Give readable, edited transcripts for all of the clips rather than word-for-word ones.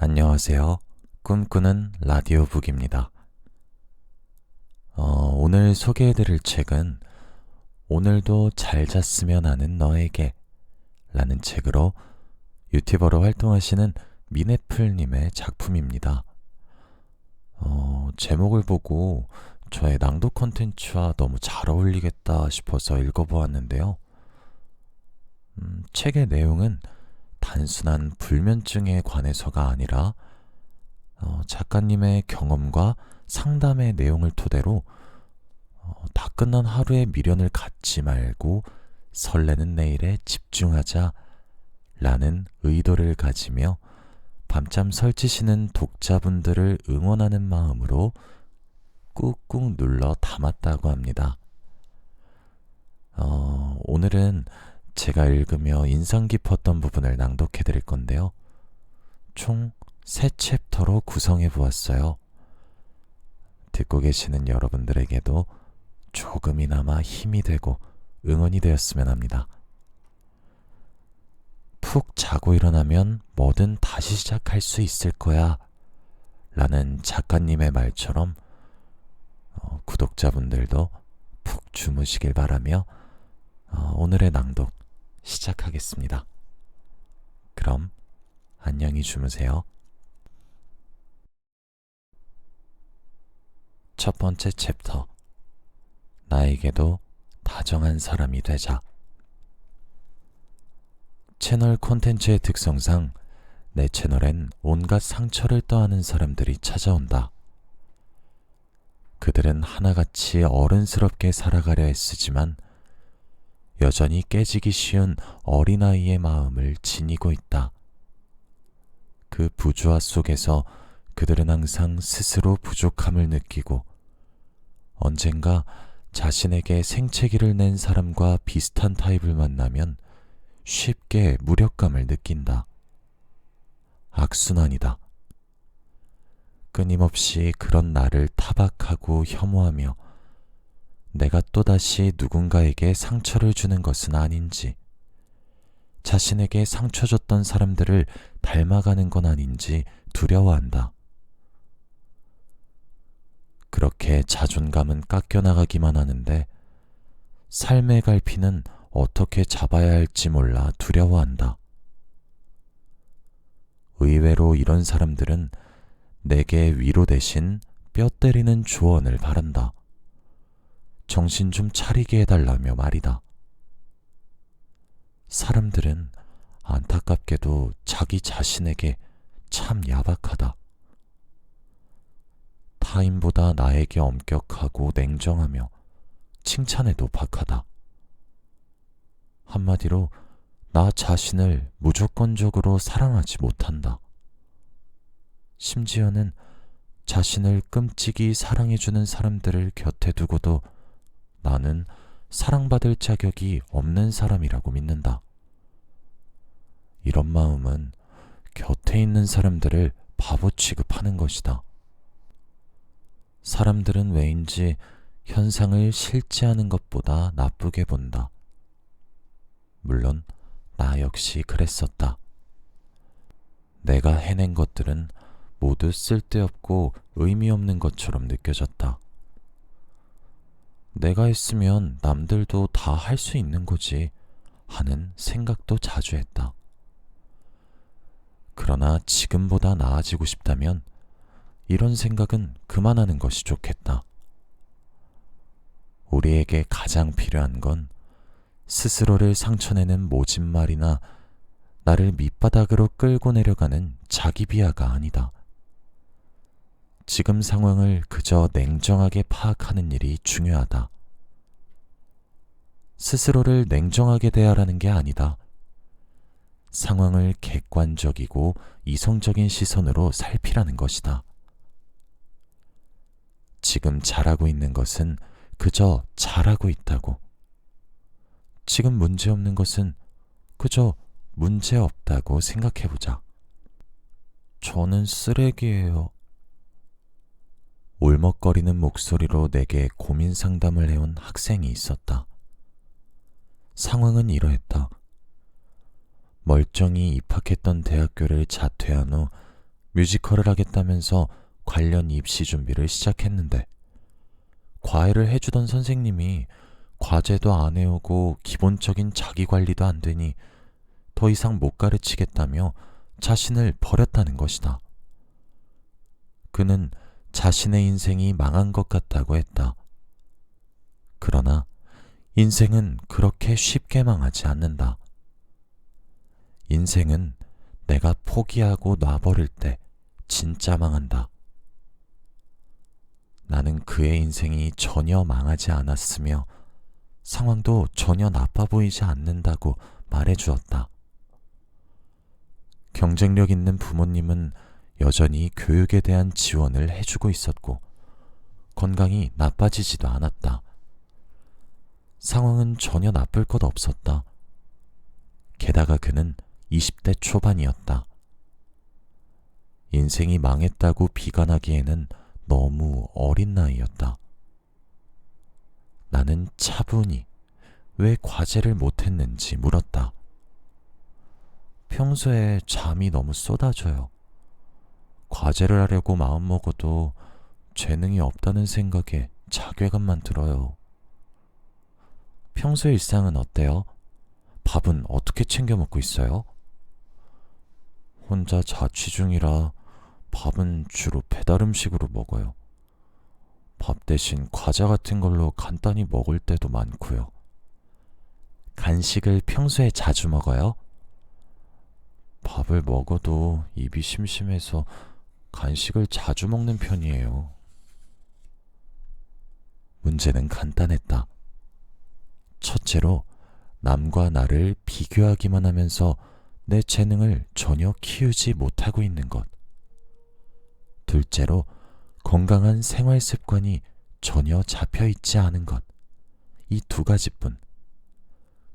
안녕하세요. 꿈꾸는 라디오북입니다. 오늘 소개해드릴 책은 오늘도 잘 잤으면 하는 너에게 라는 책으로 유튜버로 활동하시는 미네플님의 작품입니다. 제목을 보고 저의 낭독 콘텐츠와 너무 잘 어울리겠다 싶어서 읽어보았는데요. 책의 내용은 단순한 불면증에 관해서가 아니라 작가님의 경험과 상담의 내용을 토대로 다 끝난 하루의 미련을 갖지 말고 설레는 내일에 집중하자 라는 의도를 가지며 밤잠 설치시는 독자분들을 응원하는 마음으로 꾹꾹 눌러 담았다고 합니다. 오늘은 제가 읽으며 인상 깊었던 부분을 낭독해 드릴 건데요. 총 3챕터로 구성해 보았어요. 듣고 계시는 여러분들에게도 조금이나마 힘이 되고 응원이 되었으면 합니다. 푹 자고 일어나면 뭐든 다시 시작할 수 있을 거야 라는 작가님의 말처럼 구독자분들도 푹 주무시길 바라며 오늘의 낭독 시작하겠습니다. 그럼 안녕히 주무세요. 첫 번째 챕터, 나에게도 다정한 사람이 되자. 채널 콘텐츠의 특성상 내 채널엔 온갖 상처를 떠안은 사람들이 찾아온다. 그들은 하나같이 어른스럽게 살아가려 애쓰지만 여전히 깨지기 쉬운 어린아이의 마음을 지니고 있다. 그 부조화 속에서 그들은 항상 스스로 부족함을 느끼고 언젠가 자신에게 생채기를 낸 사람과 비슷한 타입을 만나면 쉽게 무력감을 느낀다. 악순환이다. 끊임없이 그런 나를 타박하고 혐오하며 내가 또다시 누군가에게 상처를 주는 것은 아닌지, 자신에게 상처 줬던 사람들을 닮아가는 건 아닌지 두려워한다. 그렇게 자존감은 깎여나가기만 하는데 삶의 갈피는 어떻게 잡아야 할지 몰라 두려워한다. 의외로 이런 사람들은 내게 위로 대신 뼈 때리는 조언을 바란다. 정신 좀 차리게 해달라며 말이다. 사람들은 안타깝게도 자기 자신에게 참 야박하다. 타인보다 나에게 엄격하고 냉정하며 칭찬에도 박하다. 한마디로 나 자신을 무조건적으로 사랑하지 못한다. 심지어는 자신을 끔찍이 사랑해주는 사람들을 곁에 두고도 나는 사랑받을 자격이 없는 사람이라고 믿는다. 이런 마음은 곁에 있는 사람들을 바보 취급하는 것이다. 사람들은 왜인지 현상을 실제하는 것보다 나쁘게 본다. 물론 나 역시 그랬었다. 내가 해낸 것들은 모두 쓸데없고 의미 없는 것처럼 느껴졌다. 내가 했으면 남들도 다 할 수 있는 거지 하는 생각도 자주 했다. 그러나 지금보다 나아지고 싶다면 이런 생각은 그만하는 것이 좋겠다. 우리에게 가장 필요한 건 스스로를 상처내는 모진말이나 나를 밑바닥으로 끌고 내려가는 자기 비하가 아니다. 지금 상황을 그저 냉정하게 파악하는 일이 중요하다. 스스로를 냉정하게 대하라는 게 아니다. 상황을 객관적이고 이성적인 시선으로 살피라는 것이다. 지금 잘하고 있는 것은 그저 잘하고 있다고. 지금 문제없는 것은 그저 문제없다고 생각해보자. 저는 쓰레기예요. 울먹거리는 목소리로 내게 고민 상담을 해온 학생이 있었다. 상황은 이러했다. 멀쩡히 입학했던 대학교를 자퇴한 후 뮤지컬을 하겠다면서 관련 입시 준비를 시작했는데 과외를 해주던 선생님이 과제도 안 해오고 기본적인 자기 관리도 안 되니 더 이상 못 가르치겠다며 자신을 버렸다는 것이다. 그는 자신의 인생이 망한 것 같다고 했다. 그러나 인생은 그렇게 쉽게 망하지 않는다. 인생은 내가 포기하고 놔버릴 때 진짜 망한다. 나는 그의 인생이 전혀 망하지 않았으며 상황도 전혀 나빠 보이지 않는다고 말해주었다. 경쟁력 있는 부모님은 여전히 교육에 대한 지원을 해주고 있었고 건강이 나빠지지도 않았다. 상황은 전혀 나쁠 것 없었다. 게다가 그는 20대 초반이었다. 인생이 망했다고 비관하기에는 너무 어린 나이였다. 나는 차분히 왜 과제를 못했는지 물었다. 평소에 잠이 너무 쏟아져요. 과제를 하려고 마음먹어도 재능이 없다는 생각에 자괴감만 들어요. 평소 일상은 어때요? 밥은 어떻게 챙겨 먹고 있어요? 혼자 자취 중이라 밥은 주로 배달 음식으로 먹어요. 밥 대신 과자 같은 걸로 간단히 먹을 때도 많고요. 간식을 평소에 자주 먹어요? 밥을 먹어도 입이 심심해서 간식을 자주 먹는 편이에요. 문제는 간단했다. 첫째로 남과 나를 비교하기만 하면서 내 재능을 전혀 키우지 못하고 있는 것. 둘째로 건강한 생활 습관이 전혀 잡혀 있지 않은 것. 이 두 가지뿐.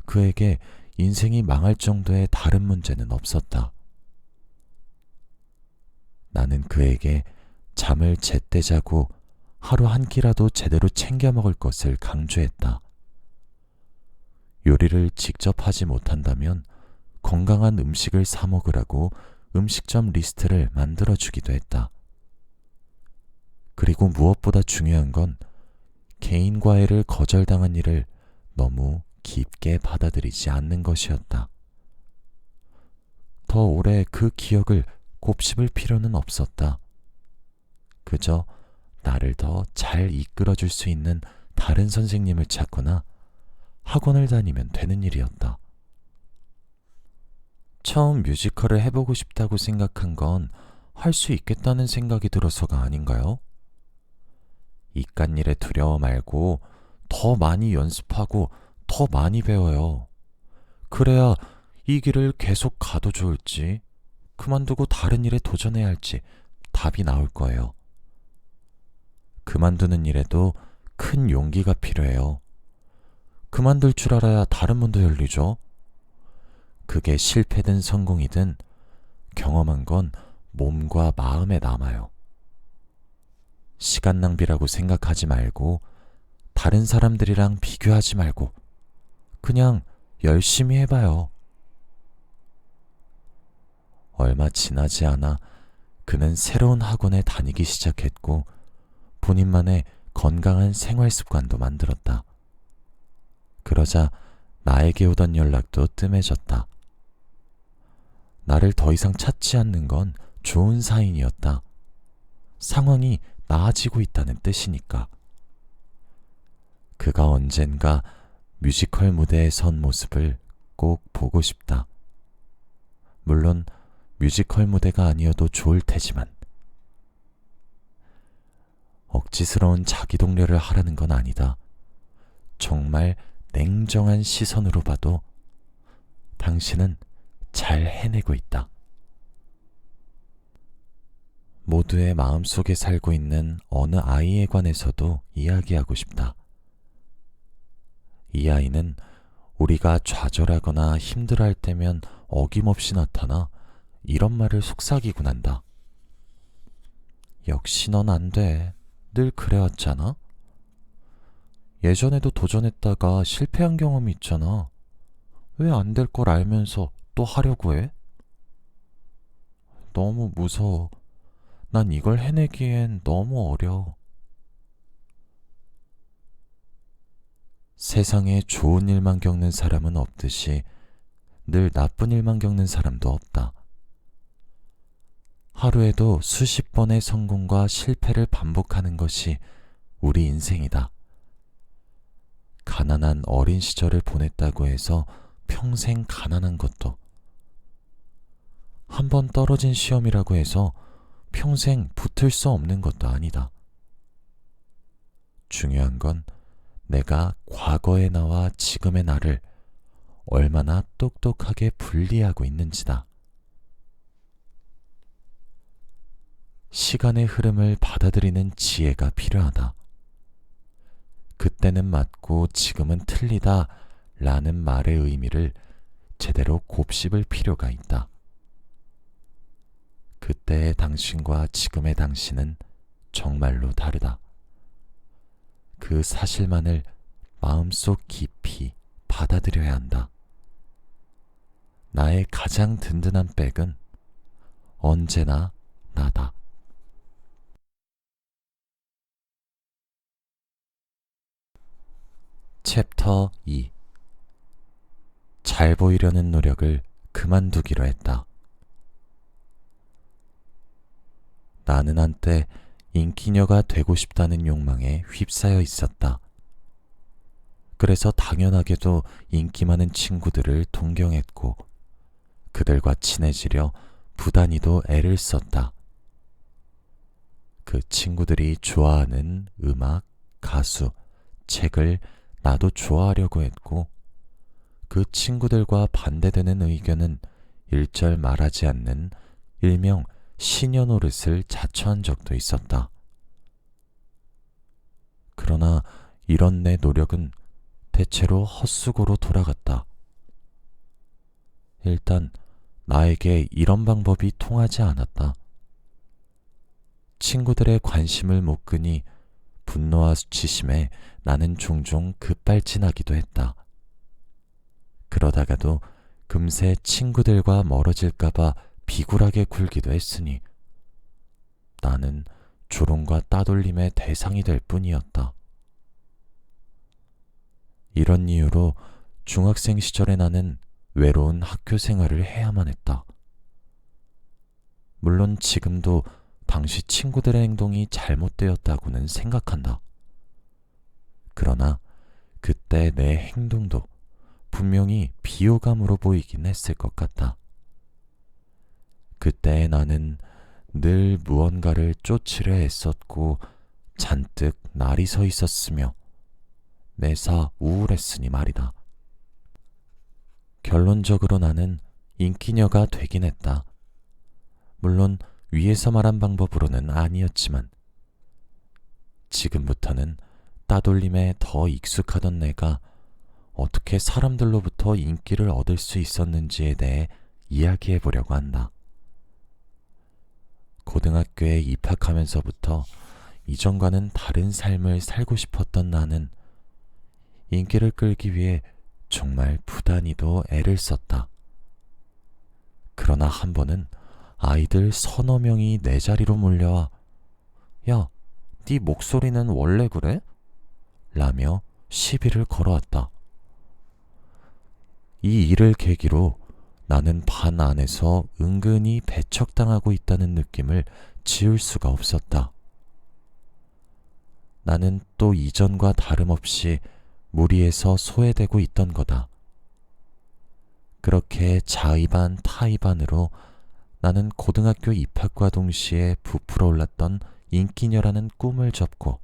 그에게 인생이 망할 정도의 다른 문제는 없었다. 나는 그에게 잠을 제때 자고 하루 한 끼라도 제대로 챙겨 먹을 것을 강조했다. 요리를 직접 하지 못한다면 건강한 음식을 사 먹으라고 음식점 리스트를 만들어주기도 했다. 그리고 무엇보다 중요한 건 개인 과외를 거절당한 일을 너무 깊게 받아들이지 않는 것이었다. 더 오래 그 기억을 곱씹을 필요는 없었다. 그저 나를 더 잘 이끌어줄 수 있는 다른 선생님을 찾거나 학원을 다니면 되는 일이었다. 처음 뮤지컬을 해보고 싶다고 생각한 건 할 수 있겠다는 생각이 들어서가 아닌가요? 이깟일에 두려워 말고 더 많이 연습하고 더 많이 배워요. 그래야 이 길을 계속 가도 좋을지 그만두고 다른 일에 도전해야 할지 답이 나올 거예요. 그만두는 일에도 큰 용기가 필요해요. 그만둘 줄 알아야 다른 문도 열리죠. 그게 실패든 성공이든 경험한 건 몸과 마음에 남아요. 시간 낭비라고 생각하지 말고 다른 사람들이랑 비교하지 말고 그냥 열심히 해봐요. 얼마 지나지 않아 그는 새로운 학원에 다니기 시작했고 본인만의 건강한 생활 습관도 만들었다. 그러자 나에게 오던 연락도 뜸해졌다. 나를 더 이상 찾지 않는 건 좋은 사인이었다. 상황이 나아지고 있다는 뜻이니까. 그가 언젠가 뮤지컬 무대에 선 모습을 꼭 보고 싶다. 물론 뮤지컬 무대가 아니어도 좋을 테지만 억지스러운 자기 독려를 하라는 건 아니다. 정말 냉정한 시선으로 봐도 당신은 잘 해내고 있다. 모두의 마음속에 살고 있는 어느 아이에 관해서도 이야기하고 싶다. 이 아이는 우리가 좌절하거나 힘들어할 때면 어김없이 나타나 이런 말을 속삭이곤 한다. 역시 넌 안 돼. 늘 그래왔잖아. 예전에도 도전했다가 실패한 경험이 있잖아. 왜 안 될 걸 알면서 또 하려고 해? 너무 무서워. 난 이걸 해내기엔 너무 어려. 세상에 좋은 일만 겪는 사람은 없듯이 늘 나쁜 일만 겪는 사람도 없다. 하루에도 수십 번의 성공과 실패를 반복하는 것이 우리 인생이다. 가난한 어린 시절을 보냈다고 해서 평생 가난한 것도, 한 번 떨어진 시험이라고 해서 평생 붙을 수 없는 것도 아니다. 중요한 건 내가 과거의 나와 지금의 나를 얼마나 똑똑하게 분리하고 있는지다. 시간의 흐름을 받아들이는 지혜가 필요하다. 그때는 맞고 지금은 틀리다 라는 말의 의미를 제대로 곱씹을 필요가 있다. 그때의 당신과 지금의 당신은 정말로 다르다. 그 사실만을 마음속 깊이 받아들여야 한다. 나의 가장 든든한 백은 언제나 나다. 챕터 2. 잘 보이려는 노력을 그만두기로 했다. 나는 한때 인기녀가 되고 싶다는 욕망에 휩싸여 있었다. 그래서 당연하게도 인기 많은 친구들을 동경했고 그들과 친해지려 부단히도 애를 썼다. 그 친구들이 좋아하는 음악, 가수, 책을 나도 좋아하려고 했고 그 친구들과 반대되는 의견은 일절 말하지 않는 일명 시녀 노릇을 자처한 적도 있었다. 그러나 이런 내 노력은 대체로 헛수고로 돌아갔다. 일단 나에게 이런 방법이 통하지 않았다. 친구들의 관심을 못 끄니 분노와 수치심에 나는 종종 급발진하기도 했다. 그러다가도 금세 친구들과 멀어질까봐 비굴하게 굴기도 했으니 나는 조롱과 따돌림의 대상이 될 뿐이었다. 이런 이유로 중학생 시절에 나는 외로운 학교 생활을 해야만 했다. 물론 지금도 당시 친구들의 행동이 잘못되었다고는 생각한다. 그러나 그때 내 행동도 분명히 비호감으로 보이긴 했을 것 같다. 그때 나는 늘 무언가를 쫓으려 애썼고 잔뜩 날이 서 있었으며 매사 우울했으니 말이다. 결론적으로 나는 인기녀가 되긴 했다. 물론 위에서 말한 방법으로는 아니었지만 지금부터는 따돌림에 더 익숙하던 내가 어떻게 사람들로부터 인기를 얻을 수 있었는지에 대해 이야기해 보려고 한다. 고등학교에 입학하면서부터 이전과는 다른 삶을 살고 싶었던 나는 인기를 끌기 위해 정말 부단히도 애를 썼다. 그러나 한 번은 아이들 서너 명이 내 자리로 몰려와 야, 네 목소리는 원래 그래? 라며 시비를 걸어왔다. 이 일을 계기로 나는 반 안에서 은근히 배척당하고 있다는 느낌을 지울 수가 없었다. 나는 또 이전과 다름없이 무리에서 소외되고 있던 거다. 그렇게 자의반 타의반으로 나는 고등학교 입학과 동시에 부풀어 올랐던 인기녀라는 꿈을 접고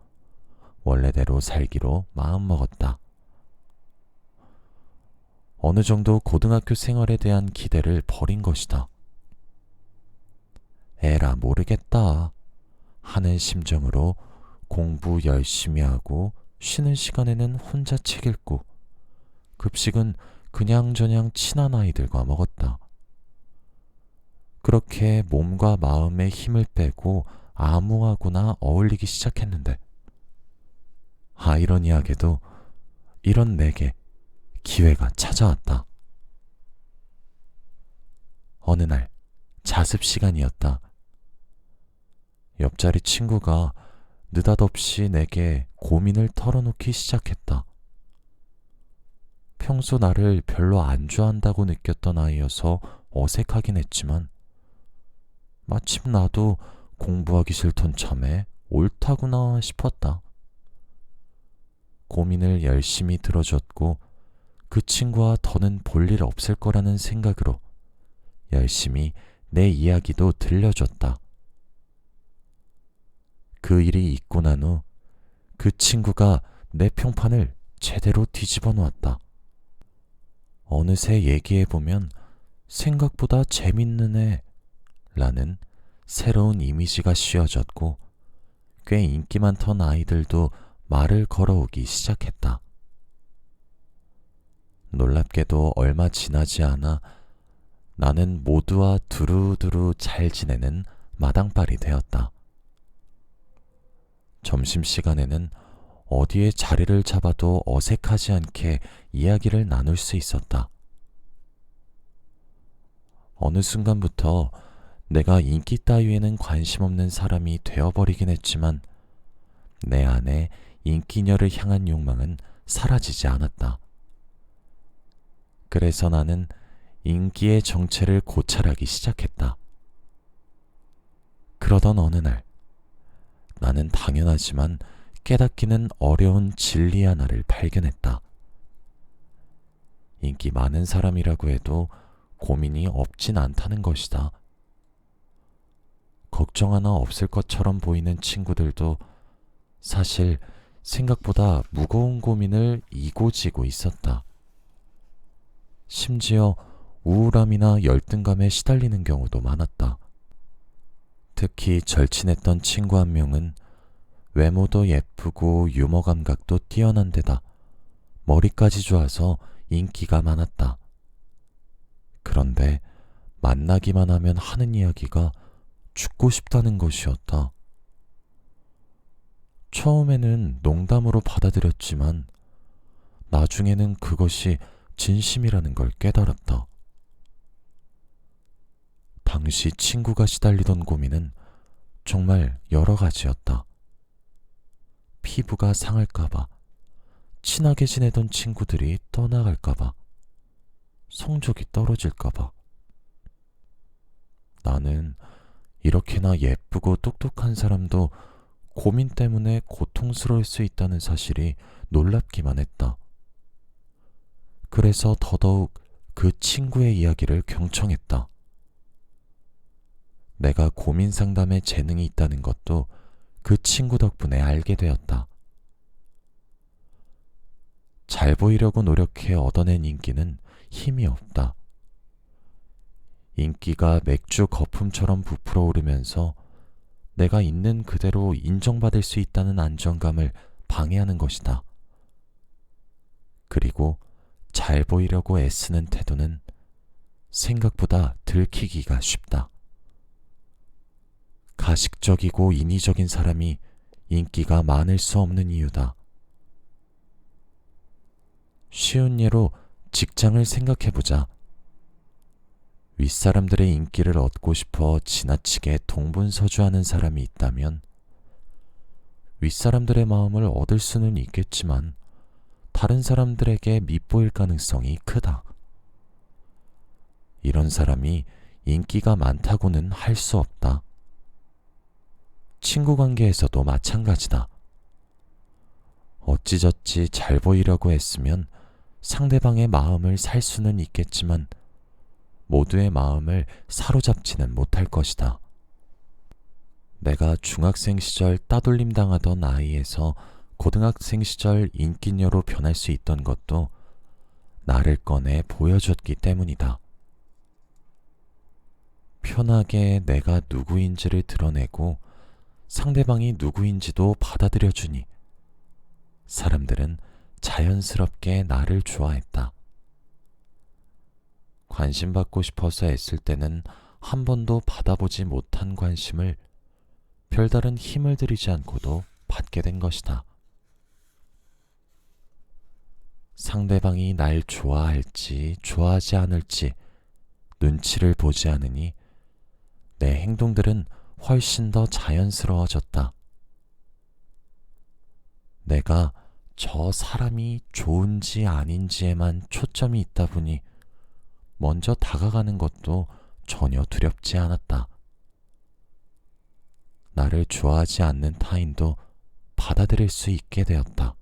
원래대로 살기로 마음먹었다. 어느 정도 고등학교 생활에 대한 기대를 버린 것이다. 에라 모르겠다 하는 심정으로 공부 열심히 하고 쉬는 시간에는 혼자 책 읽고 급식은 그냥저냥 친한 아이들과 먹었다. 그렇게 몸과 마음의 힘을 빼고 아무하고나 어울리기 시작했는데 아이러니하게도 이런 내게 기회가 찾아왔다. 어느 날 자습 시간이었다. 옆자리 친구가 느닷없이 내게 고민을 털어놓기 시작했다. 평소 나를 별로 안 좋아한다고 느꼈던 아이여서 어색하긴 했지만 마침 나도 공부하기 싫던 참에 옳다구나 싶었다. 고민을 열심히 들어줬고 그 친구와 더는 볼 일 없을 거라는 생각으로 열심히 내 이야기도 들려줬다. 그 일이 있고 난 후 그 친구가 내 평판을 제대로 뒤집어 놓았다. 어느새 얘기해보면 생각보다 재밌는 애라는 새로운 이미지가 씌워졌고 꽤 인기 많던 아이들도 말을 걸어오기 시작했다. 놀랍게도 얼마 지나지 않아 나는 모두와 두루두루 잘 지내는 마당발이 되었다. 점심시간에는 어디에 자리를 잡아도 어색하지 않게 이야기를 나눌 수 있었다. 어느 순간부터 내가 인기 따위에는 관심 없는 사람이 되어버리긴 했지만 내 안에 인기녀를 향한 욕망은 사라지지 않았다. 그래서 나는 인기의 정체를 고찰하기 시작했다. 그러던 어느 날 나는 당연하지만 깨닫기는 어려운 진리 하나를 발견했다. 인기 많은 사람이라고 해도 고민이 없진 않다는 것이다. 걱정 하나 없을 것처럼 보이는 친구들도 사실 생각보다 무거운 고민을 이고지고 있었다. 심지어 우울함이나 열등감에 시달리는 경우도 많았다. 특히 절친했던 친구 한 명은 외모도 예쁘고 유머 감각도 뛰어난 데다 머리까지 좋아서 인기가 많았다. 그런데 만나기만 하면 하는 이야기가 죽고 싶다는 것이었다. 처음에는 농담으로 받아들였지만 나중에는 그것이 진심이라는 걸 깨달았다. 당시 친구가 시달리던 고민은 정말 여러 가지였다. 피부가 상할까봐, 친하게 지내던 친구들이 떠나갈까봐, 성적이 떨어질까봐. 나는 이렇게나 예쁘고 똑똑한 사람도 고민 때문에 고통스러울 수 있다는 사실이 놀랍기만 했다. 그래서 더더욱 그 친구의 이야기를 경청했다. 내가 고민 상담에 재능이 있다는 것도 그 친구 덕분에 알게 되었다. 잘 보이려고 노력해 얻어낸 인기는 힘이 없다. 인기가 맥주 거품처럼 부풀어 오르면서 내가 있는 그대로 인정받을 수 있다는 안정감을 방해하는 것이다. 그리고 잘 보이려고 애쓰는 태도는 생각보다 들키기가 쉽다. 가식적이고 인위적인 사람이 인기가 많을 수 없는 이유다. 쉬운 예로 직장을 생각해보자. 윗사람들의 인기를 얻고 싶어 지나치게 동분서주하는 사람이 있다면 윗사람들의 마음을 얻을 수는 있겠지만 다른 사람들에게 밉보일 가능성이 크다. 이런 사람이 인기가 많다고는 할 수 없다. 친구 관계에서도 마찬가지다. 어찌저찌 잘 보이려고 했으면 상대방의 마음을 살 수는 있겠지만 모두의 마음을 사로잡지는 못할 것이다. 내가 중학생 시절 따돌림 당하던 아이에서 고등학생 시절 인기녀로 변할 수 있던 것도 나를 꺼내 보여줬기 때문이다. 편하게 내가 누구인지를 드러내고 상대방이 누구인지도 받아들여주니 사람들은 자연스럽게 나를 좋아했다. 관심받고 싶어서 애쓸 때는 한 번도 받아보지 못한 관심을 별다른 힘을 들이지 않고도 받게 된 것이다. 상대방이 날 좋아할지 좋아하지 않을지 눈치를 보지 않으니 내 행동들은 훨씬 더 자연스러워졌다. 내가 저 사람이 좋은지 아닌지에만 초점이 있다 보니 먼저 다가가는 것도 전혀 두렵지 않았다. 나를 좋아하지 않는 타인도 받아들일 수 있게 되었다.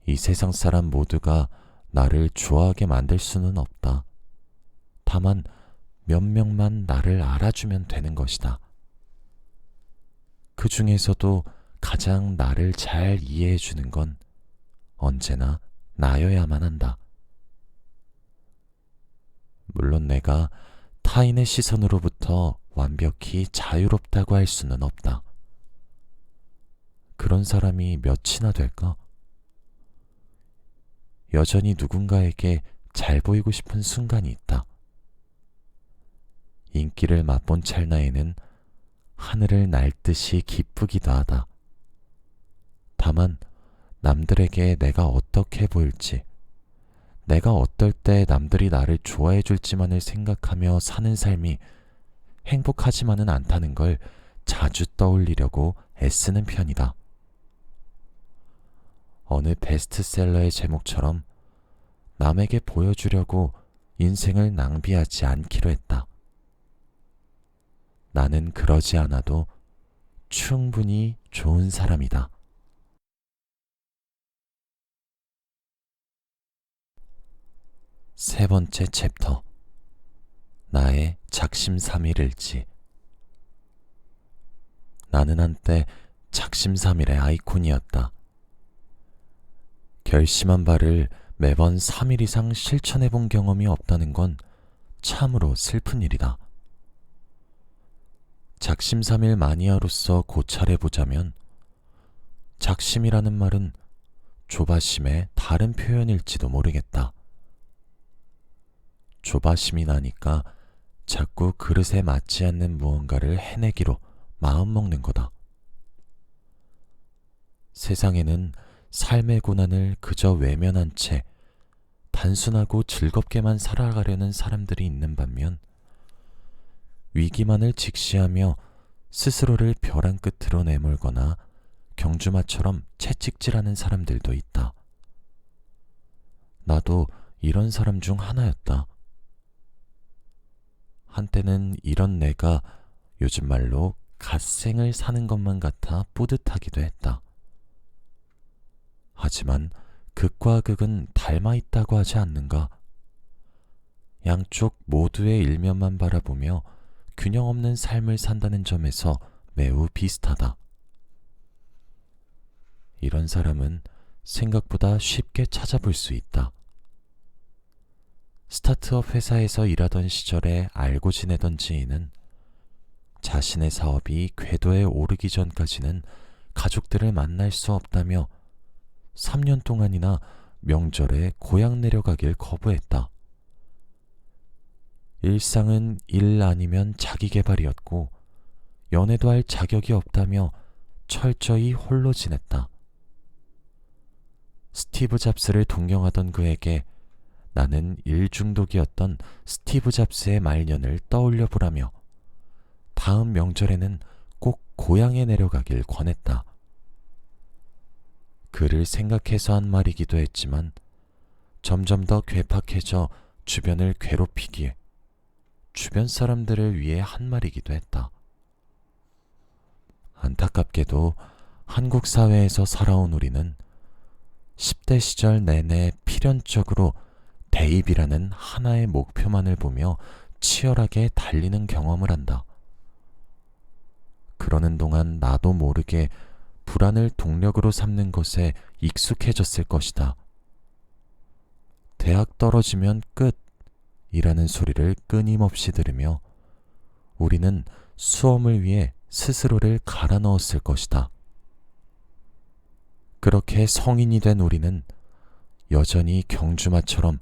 이 세상 사람 모두가 나를 좋아하게 만들 수는 없다. 다만 몇 명만 나를 알아주면 되는 것이다. 그 중에서도 가장 나를 잘 이해해주는 건 언제나 나여야만 한다. 물론 내가 타인의 시선으로부터 완벽히 자유롭다고 할 수는 없다. 그런 사람이 몇이나 될까? 여전히 누군가에게 잘 보이고 싶은 순간이 있다. 인기를 맛본 찰나에는 하늘을 날듯이 기쁘기도 하다. 다만 남들에게 내가 어떻게 보일지, 내가 어떨 때 남들이 나를 좋아해 줄지만을 생각하며 사는 삶이 행복하지만은 않다는 걸 자주 떠올리려고 애쓰는 편이다. 어느 베스트셀러의 제목처럼 남에게 보여주려고 인생을 낭비하지 않기로 했다. 나는 그러지 않아도 충분히 좋은 사람이다. 세 번째 챕터. 나의 작심삼일일지. 나는 한때 작심삼일의 아이콘이었다. 결심한 바를 매번 3일 이상 실천해 본 경험이 없다는 건 참으로 슬픈 일이다. 작심삼일 마니아로서 고찰해보자면 작심이라는 말은 조바심의 다른 표현일지도 모르겠다. 조바심이 나니까 자꾸 그릇에 맞지 않는 무언가를 해내기로 마음먹는 거다. 세상에는 삶의 고난을 그저 외면한 채 단순하고 즐겁게만 살아가려는 사람들이 있는 반면 위기만을 직시하며 스스로를 벼랑 끝으로 내몰거나 경주마처럼 채찍질하는 사람들도 있다. 나도 이런 사람 중 하나였다. 한때는 이런 내가 요즘 말로 갓생을 사는 것만 같아 뿌듯하기도 했다. 하지만 극과 극은 닮아 있다고 하지 않는가? 양쪽 모두의 일면만 바라보며 균형 없는 삶을 산다는 점에서 매우 비슷하다. 이런 사람은 생각보다 쉽게 찾아볼 수 있다. 스타트업 회사에서 일하던 시절에 알고 지내던 지인은 자신의 사업이 궤도에 오르기 전까지는 가족들을 만날 수 없다며 3년 동안이나 명절에 고향 내려가길 거부했다. 일상은 일 아니면 자기 개발이었고 연애도 할 자격이 없다며 철저히 홀로 지냈다. 스티브 잡스를 동경하던 그에게 나는 일 중독이었던 스티브 잡스의 말년을 떠올려 보라며 다음 명절에는 꼭 고향에 내려가길 권했다. 그를 생각해서 한 말이기도 했지만 점점 더 괴팍해져 주변을 괴롭히기에 주변 사람들을 위해 한 말이기도 했다. 안타깝게도 한국 사회에서 살아온 우리는 10대 시절 내내 필연적으로 대입이라는 하나의 목표만을 보며 치열하게 달리는 경험을 한다. 그러는 동안 나도 모르게 불안을 동력으로 삼는 것에 익숙해졌을 것이다. 대학 떨어지면 끝이라는 소리를 끊임없이 들으며 우리는 수험을 위해 스스로를 갈아 넣었을 것이다. 그렇게 성인이 된 우리는 여전히 경주마처럼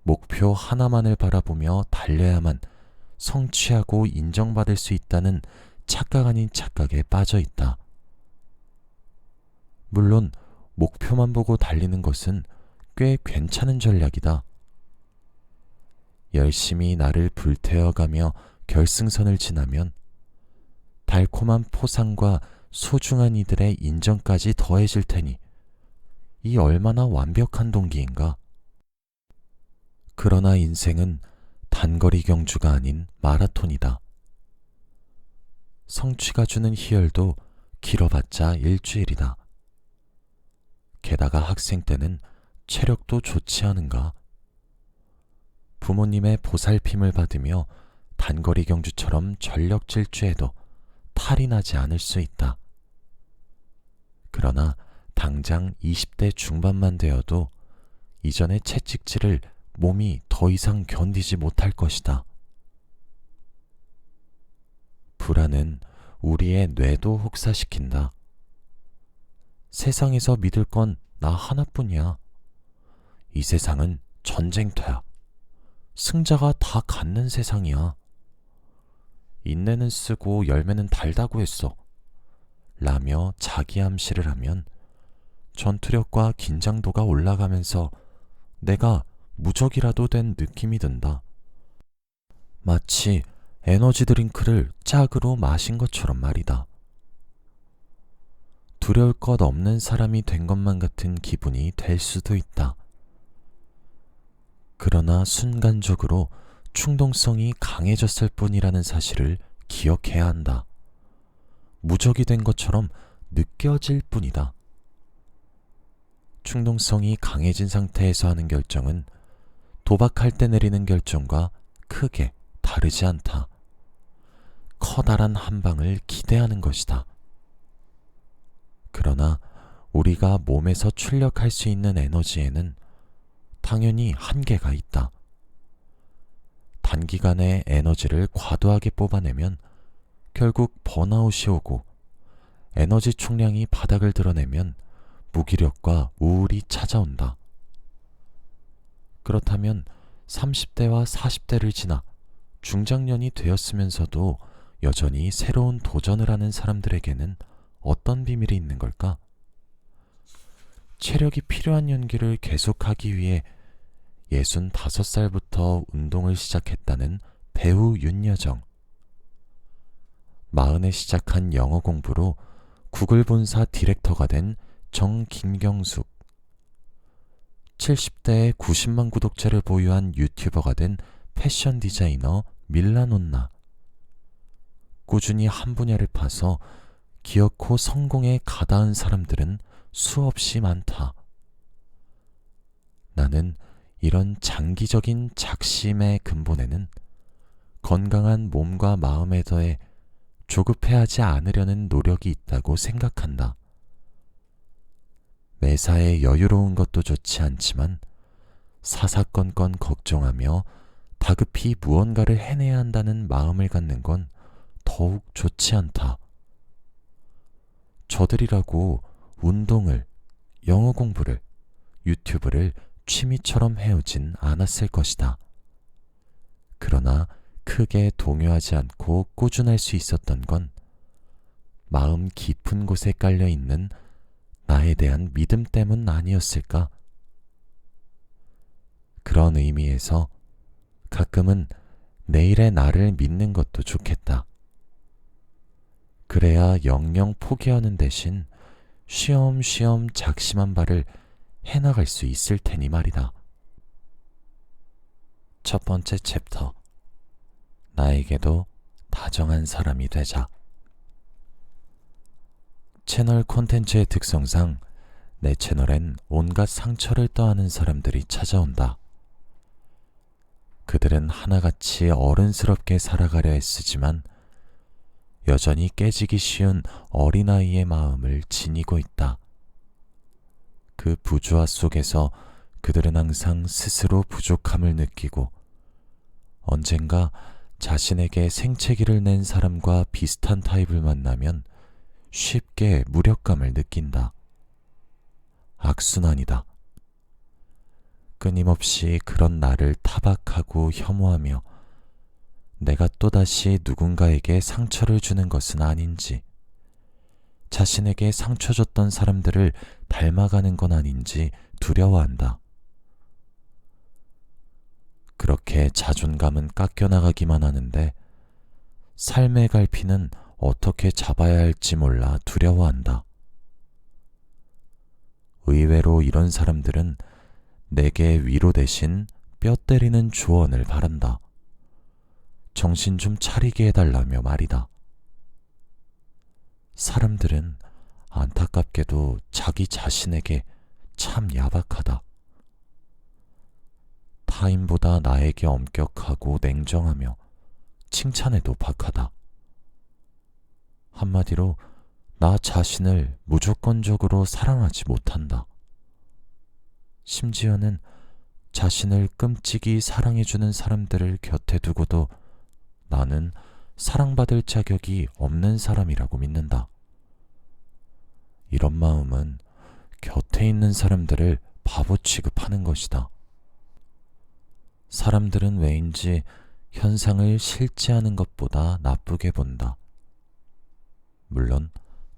목표 하나만을 바라보며 달려야만 성취하고 인정받을 수 있다는 착각 아닌 착각에 빠져 있다. 물론 목표만 보고 달리는 것은 꽤 괜찮은 전략이다. 열심히 나를 불태워가며 결승선을 지나면 달콤한 포상과 소중한 이들의 인정까지 더해질 테니 이 얼마나 완벽한 동기인가. 그러나 인생은 단거리 경주가 아닌 마라톤이다. 성취가 주는 희열도 길어봤자 일주일이다. 게다가 학생 때는 체력도 좋지 않은가? 부모님의 보살핌을 받으며 단거리 경주처럼 전력 질주해도 탈이 나지 않을 수 있다. 그러나 당장 20대 중반만 되어도 이전의 채찍질을 몸이 더 이상 견디지 못할 것이다. 불안은 우리의 뇌도 혹사시킨다. 세상에서 믿을 건 나 하나뿐이야. 이 세상은 전쟁터야. 승자가 다 갖는 세상이야. 인내는 쓰고 열매는 달다고 했어. 라며 자기 암시를 하면 전투력과 긴장도가 올라가면서 내가 무적이라도 된 느낌이 든다. 마치 에너지 드링크를 짝으로 마신 것처럼 말이다. 두려울 것 없는 사람이 된 것만 같은 기분이 될 수도 있다. 그러나 순간적으로 충동성이 강해졌을 뿐이라는 사실을 기억해야 한다. 무적이 된 것처럼 느껴질 뿐이다. 충동성이 강해진 상태에서 하는 결정은 도박할 때 내리는 결정과 크게 다르지 않다. 커다란 한 방을 기대하는 것이다. 그러나 우리가 몸에서 출력할 수 있는 에너지에는 당연히 한계가 있다. 단기간에 에너지를 과도하게 뽑아내면 결국 번아웃이 오고 에너지 총량이 바닥을 드러내면 무기력과 우울이 찾아온다. 그렇다면 30대와 40대를 지나 중장년이 되었으면서도 여전히 새로운 도전을 하는 사람들에게는 어떤 비밀이 있는 걸까? 체력이 필요한 연기를 계속하기 위해 65살부터 운동을 시작했다는 배우 윤여정. 40에 시작한 영어 공부로 구글 본사 디렉터가 된 정김경숙. 70대에 90만 구독자를 보유한 유튜버가 된 패션 디자이너 밀라논나. 꾸준히 한 분야를 파서 기어코 성공에 가닿은 사람들은 수없이 많다. 나는 이런 장기적인 작심의 근본에는 건강한 몸과 마음에 더해 조급해하지 않으려는 노력이 있다고 생각한다. 매사에 여유로운 것도 좋지 않지만 사사건건 걱정하며 다급히 무언가를 해내야 한다는 마음을 갖는 건 더욱 좋지 않다. 저들이라고 운동을, 영어 공부를, 유튜브를 취미처럼 해오진 않았을 것이다. 그러나 크게 동요하지 않고 꾸준할 수 있었던 건 마음 깊은 곳에 깔려있는 나에 대한 믿음 때문 아니었을까? 그런 의미에서 가끔은 내일의 나를 믿는 것도 좋겠다. 그래야 영영 포기하는 대신 쉬엄쉬엄 작심한 바를 해나갈 수 있을 테니 말이다. 첫 번째 챕터. 나에게도 다정한 사람이 되자. 채널 콘텐츠의 특성상 내 채널엔 온갖 상처를 떠안은 사람들이 찾아온다. 그들은 하나같이 어른스럽게 살아가려 애쓰지만 여전히 깨지기 쉬운 어린아이의 마음을 지니고 있다. 그 부조화 속에서 그들은 항상 스스로 부족함을 느끼고 언젠가 자신에게 생채기를 낸 사람과 비슷한 타입을 만나면 쉽게 무력감을 느낀다. 악순환이다. 끊임없이 그런 나를 타박하고 혐오하며 내가 또다시 누군가에게 상처를 주는 것은 아닌지, 자신에게 상처 줬던 사람들을 닮아가는 건 아닌지 두려워한다. 그렇게 자존감은 깎여나가기만 하는데 삶의 갈피는 어떻게 잡아야 할지 몰라 두려워한다. 의외로 이런 사람들은 내게 위로 대신 뼈 때리는 조언을 바란다. 정신 좀 차리게 해달라며 말이다. 사람들은 안타깝게도 자기 자신에게 참 야박하다. 타인보다 나에게 엄격하고 냉정하며 칭찬에도 박하다. 한마디로 나 자신을 무조건적으로 사랑하지 못한다. 심지어는 자신을 끔찍이 사랑해주는 사람들을 곁에 두고도 나는 사랑받을 자격이 없는 사람이라고 믿는다. 이런 마음은 곁에 있는 사람들을 바보 취급하는 것이다. 사람들은 왜인지 현상을 실제하는 것보다 나쁘게 본다. 물론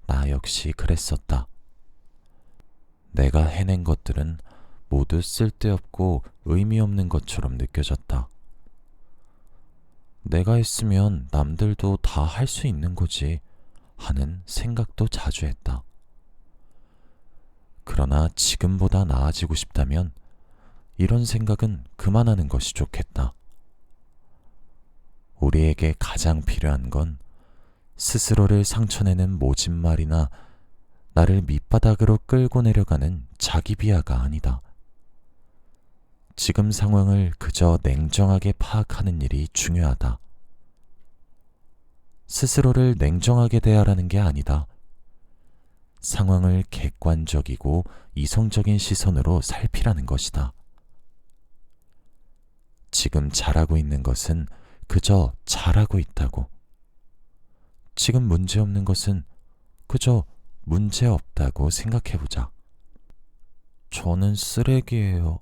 나 역시 그랬었다. 내가 해낸 것들은 모두 쓸데없고 의미 없는 것처럼 느껴졌다. 내가 했으면 남들도 다 할 수 있는 거지 하는 생각도 자주 했다. 그러나 지금보다 나아지고 싶다면 이런 생각은 그만하는 것이 좋겠다. 우리에게 가장 필요한 건 스스로를 상처내는 모진말이나 나를 밑바닥으로 끌고 내려가는 자기 비하가 아니다. 지금 상황을 그저 냉정하게 파악하는 일이 중요하다. 스스로를 냉정하게 대하라는 게 아니다. 상황을 객관적이고 이성적인 시선으로 살피라는 것이다. 지금 잘하고 있는 것은 그저 잘하고 있다고. 지금 문제없는 것은 그저 문제없다고 생각해보자. 저는 쓰레기예요.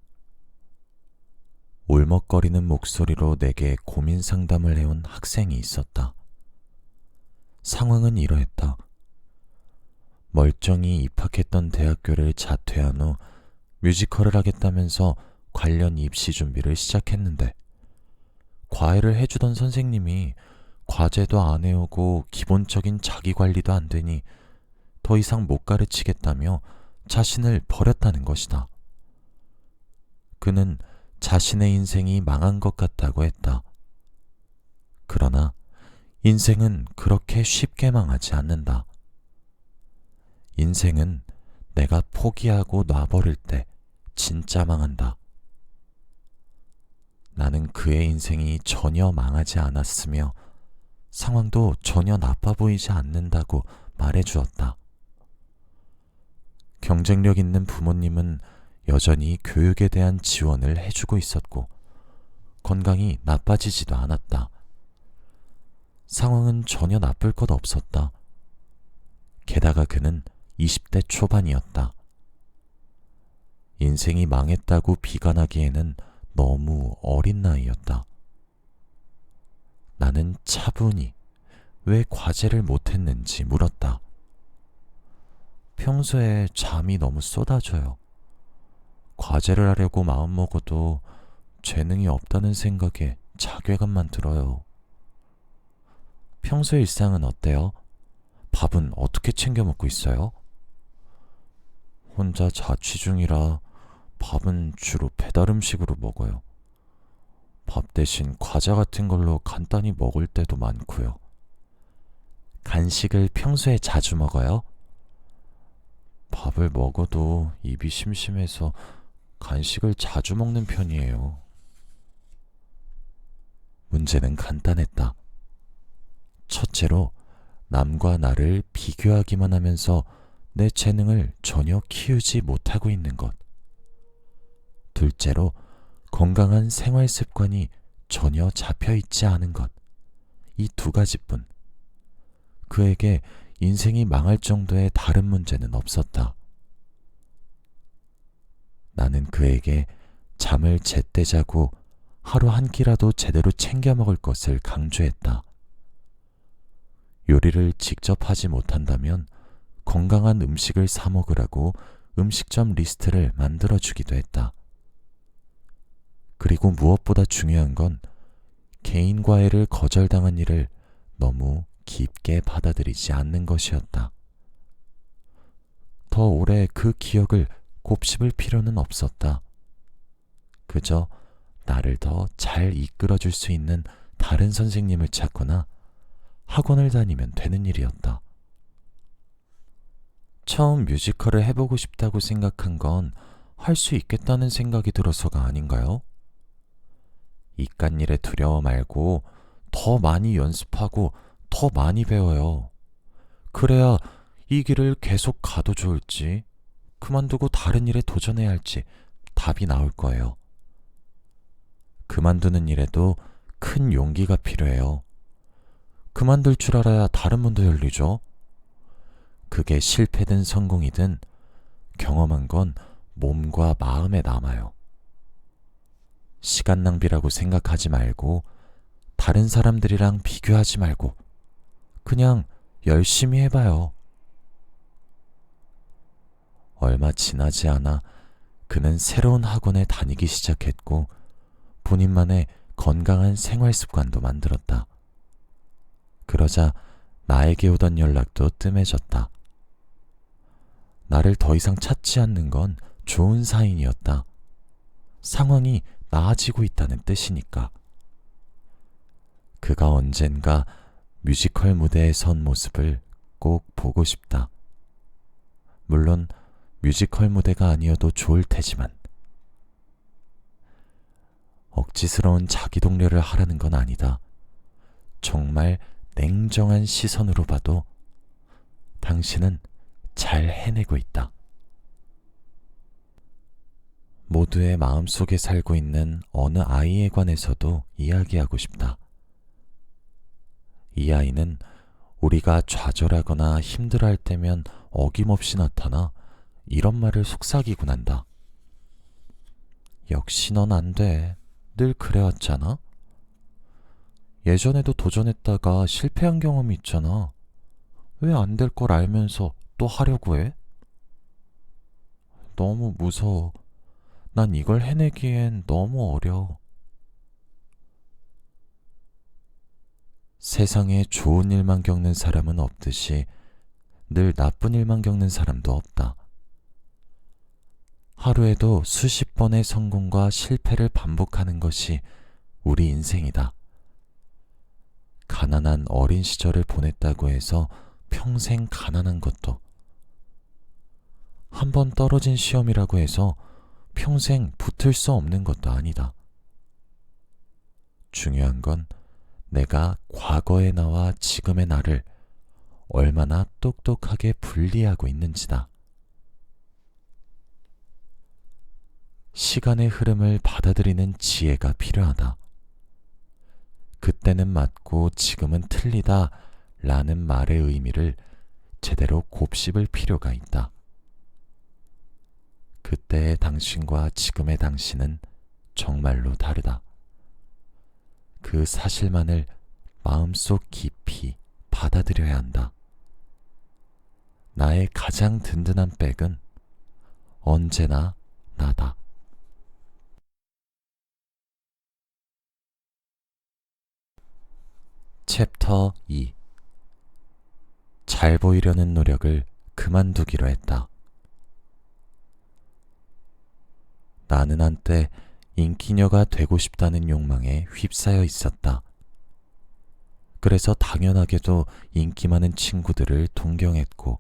울먹거리는 목소리로 내게 고민 상담을 해온 학생이 있었다. 상황은 이러했다. 멀쩡히 입학했던 대학교를 자퇴한 후 뮤지컬을 하겠다면서 관련 입시 준비를 시작했는데 과외를 해주던 선생님이 과제도 안 해오고 기본적인 자기 관리도 안 되니 더 이상 못 가르치겠다며 자신을 버렸다는 것이다. 그는 자신의 인생이 망한 것 같다고 했다. 그러나 인생은 그렇게 쉽게 망하지 않는다. 인생은 내가 포기하고 놔버릴 때 진짜 망한다. 나는 그의 인생이 전혀 망하지 않았으며 상황도 전혀 나빠 보이지 않는다고 말해주었다. 경쟁력 있는 부모님은 여전히 교육에 대한 지원을 해주고 있었고 건강이 나빠지지도 않았다. 상황은 전혀 나쁠 것 없었다. 게다가 그는 20대 초반이었다. 인생이 망했다고 비관하기에는 너무 어린 나이였다. 나는 차분히 왜 과제를 못했는지 물었다. 평소에 잠이 너무 쏟아져요. 과제를 하려고 마음먹어도 재능이 없다는 생각에 자괴감만 들어요. 평소 일상은 어때요? 밥은 어떻게 챙겨 먹고 있어요? 혼자 자취 중이라 밥은 주로 배달 음식으로 먹어요. 밥 대신 과자 같은 걸로 간단히 먹을 때도 많고요. 간식을 평소에 자주 먹어요? 밥을 먹어도 입이 심심해서 간식을 자주 먹는 편이에요. 문제는 간단했다. 첫째로 남과 나를 비교하기만 하면서 내 재능을 전혀 키우지 못하고 있는 것. 둘째로 건강한 생활 습관이 전혀 잡혀있지 않은 것. 이 두 가지뿐. 그에게 인생이 망할 정도의 다른 문제는 없었다. 나는 그에게 잠을 제때 자고 하루 한 끼라도 제대로 챙겨 먹을 것을 강조했다. 요리를 직접 하지 못한다면 건강한 음식을 사 먹으라고 음식점 리스트를 만들어주기도 했다. 그리고 무엇보다 중요한 건 개인 과외를 거절당한 일을 너무 깊게 받아들이지 않는 것이었다. 더 오래 그 기억을 곱씹을 필요는 없었다. 그저 나를 더 잘 이끌어줄 수 있는 다른 선생님을 찾거나 학원을 다니면 되는 일이었다. 처음 뮤지컬을 해보고 싶다고 생각한 건 할 수 있겠다는 생각이 들어서가 아닌가요? 이깟일에 두려워 말고 더 많이 연습하고 더 많이 배워요. 그래야 이 길을 계속 가도 좋을지 그만두고 다른 일에 도전해야 할지 답이 나올 거예요. 그만두는 일에도 큰 용기가 필요해요. 그만둘 줄 알아야 다른 문도 열리죠. 그게 실패든 성공이든 경험한 건 몸과 마음에 남아요. 시간 낭비라고 생각하지 말고 다른 사람들이랑 비교하지 말고 그냥 열심히 해봐요. 얼마 지나지 않아 그는 새로운 학원에 다니기 시작했고 본인만의 건강한 생활 습관도 만들었다. 그러자 나에게 오던 연락도 뜸해졌다. 나를 더 이상 찾지 않는 건 좋은 사인이었다. 상황이 나아지고 있다는 뜻이니까. 그가 언젠가 뮤지컬 무대에 선 모습을 꼭 보고 싶다. 물론 뮤지컬 무대가 아니어도 좋을 테지만 억지스러운 자기 독려를 하라는 건 아니다. 정말 냉정한 시선으로 봐도 당신은 잘 해내고 있다. 모두의 마음속에 살고 있는 어느 아이에 관해서도 이야기하고 싶다. 이 아이는 우리가 좌절하거나 힘들어할 때면 어김없이 나타나 이런 말을 속삭이곤 한다. 역시 넌 안 돼. 늘 그래왔잖아. 예전에도 도전했다가 실패한 경험이 있잖아. 왜 안 될 걸 알면서 또 하려고 해? 너무 무서워. 난 이걸 해내기엔 너무 어려. 세상에 좋은 일만 겪는 사람은 없듯이 늘 나쁜 일만 겪는 사람도 없다. 하루에도 수십 번의 성공과 실패를 반복하는 것이 우리 인생이다. 가난한 어린 시절을 보냈다고 해서 평생 가난한 것도, 한 번 떨어진 시험이라고 해서 평생 붙을 수 없는 것도 아니다. 중요한 건 내가 과거의 나와 지금의 나를 얼마나 똑똑하게 분리하고 있는지다. 시간의 흐름을 받아들이는 지혜가 필요하다. 그때는 맞고 지금은 틀리다 라는 말의 의미를 제대로 곱씹을 필요가 있다. 그때의 당신과 지금의 당신은 정말로 다르다. 그 사실만을 마음속 깊이 받아들여야 한다. 나의 가장 든든한 백은 언제나 나다. 챕터 2. 잘 보이려는 노력을 그만두기로 했다. 나는 한때 인기녀가 되고 싶다는 욕망에 휩싸여 있었다. 그래서 당연하게도 인기 많은 친구들을 동경했고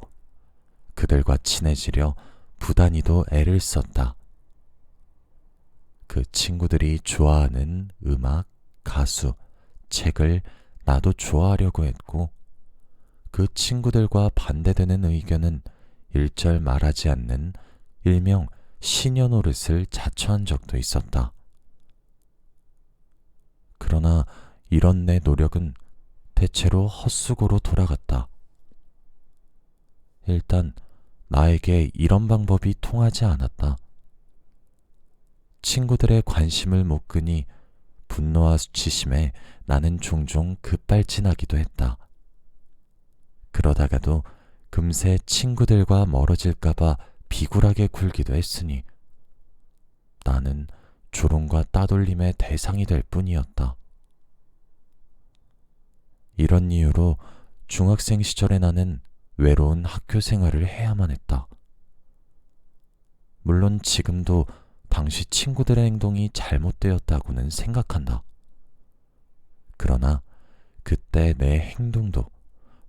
그들과 친해지려 부단히도 애를 썼다. 그 친구들이 좋아하는 음악, 가수, 책을 나도 좋아하려고 했고 그 친구들과 반대되는 의견은 일절 말하지 않는 일명 시녀 노릇을 자처한 적도 있었다. 그러나 이런 내 노력은 대체로 헛수고로 돌아갔다. 일단 나에게 이런 방법이 통하지 않았다. 친구들의 관심을 못 끄니 분노와 수치심에 나는 종종 급발진하기도 했다. 그러다가도 금세 친구들과 멀어질까봐 비굴하게 굴기도 했으니 나는 조롱과 따돌림의 대상이 될 뿐이었다. 이런 이유로 중학생 시절에 나는 외로운 학교 생활을 해야만 했다. 물론 지금도 당시 친구들의 행동이 잘못되었다고는 생각한다. 그러나 그때 내 행동도